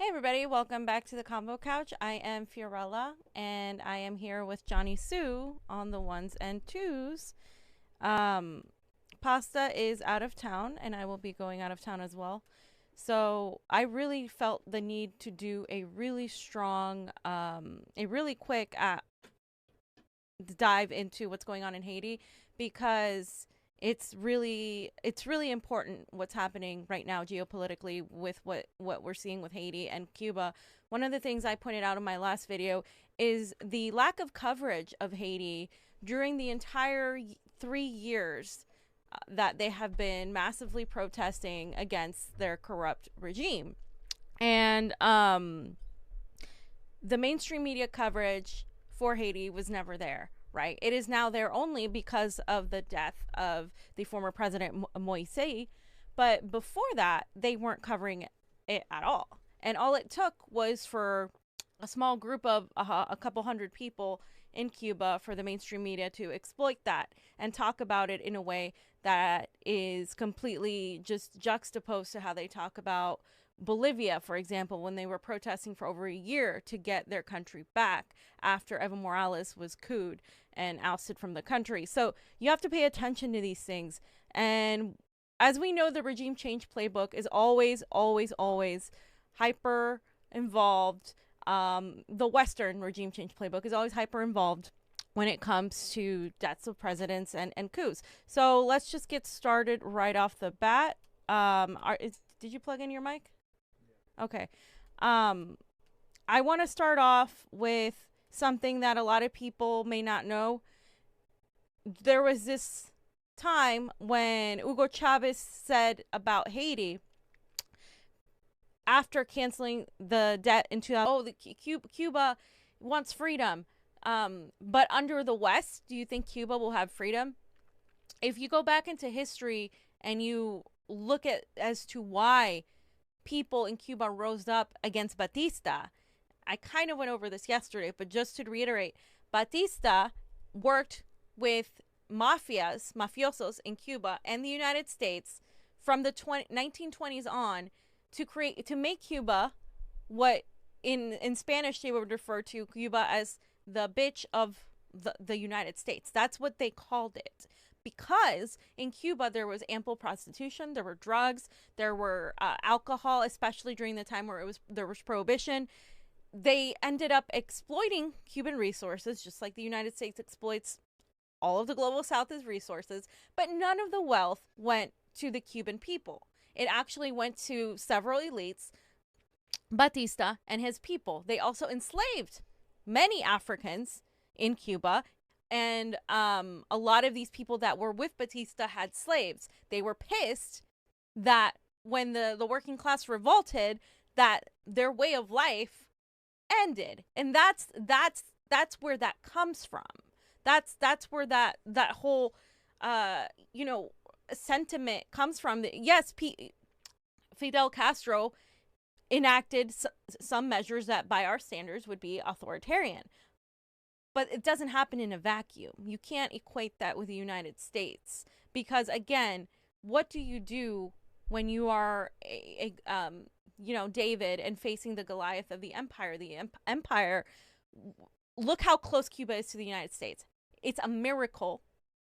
Hey everybody, welcome back to the Combo Couch. I am Fiorella, and I am here with Johnny Sue on the ones and twos. Pasta is out of town, and I will be going out of town as well. So I really felt the need to do a really strong, a really quick dive into what's going on in Haiti because it's really important what's happening right now geopolitically with what we're seeing with Haiti and Cuba. One of the things I pointed out in my last video is the lack of coverage of Haiti during the entire 3 years that they have been massively protesting against their corrupt regime. And the mainstream media coverage for Haiti was never there, right? It is now there only because of the death of the former president Moise, but before that, they weren't covering it at all. And all it took was for a small group of a couple hundred people in Cuba for the mainstream media to exploit that and talk about it in a way that is completely just juxtaposed to how they talk about Bolivia, for example, when they were protesting for over a year to get their country back after Evo Morales was couped and ousted from the country. So you have to pay attention to these things. And as we know, the regime change playbook is always, always, always hyper involved. The Western regime change playbook is always hyper involved when it comes to deaths of presidents and coups. So let's just get started right off the bat. Did you plug in your mic? Okay. I want to start off with something that a lot of people may not know. There was this time when Hugo Chavez said about Haiti, after canceling the debt in 2000, Cuba wants freedom. But under the West, do you think Cuba will have freedom? If you go back into history and you look at as to why people in Cuba rose up against Batista, I kind of went over this yesterday, but just to reiterate, Batista worked with mafiosos in Cuba and the United States from the 1920s on to make Cuba what in Spanish they would refer to Cuba as the bitch of the United States. That's what they called it. Because in Cuba, there was ample prostitution, there were drugs, there were alcohol, especially during the time where there was prohibition. They ended up exploiting Cuban resources, just like the United States exploits all of the global South's resources, but none of the wealth went to the Cuban people. It actually went to several elites, Batista and his people. They also enslaved many Africans in Cuba. And a lot of these people that were with Batista had slaves. They were pissed that when the working class revolted, that their way of life ended. And that's where that comes from. That's where that whole sentiment comes from. Yes, Fidel Castro enacted some measures that by our standards would be authoritarian. But it doesn't happen in a vacuum. You can't equate that with the United States because, again, what do you do when you are David and facing the Goliath of the empire? The empire. Look how close Cuba is to the United States. It's a miracle,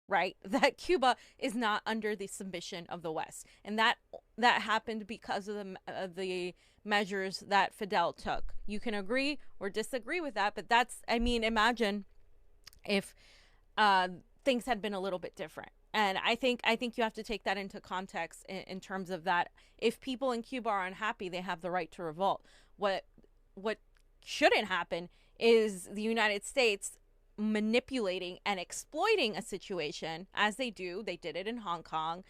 right, that Cuba is not under the submission of the West, and that happened because of the measures that Fidel took. You can agree or disagree with that, but imagine if things had been a little bit different. And I think you have to take that into context in terms of that. If people in Cuba are unhappy, they have the right to revolt. What shouldn't happen is the United States manipulating and exploiting a situation as they did it in Hong Kong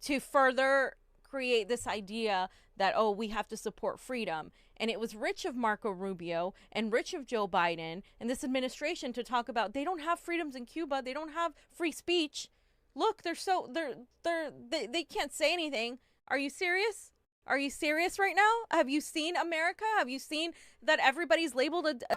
to further create this idea that, oh, we have to support freedom. And it was rich of Marco Rubio and rich of Joe Biden and this administration to talk about they don't have freedoms in Cuba. They don't have free speech. Look, they can't say anything. Are you serious? Are you serious right now? Have you seen America? Have you seen that everybody's labeled a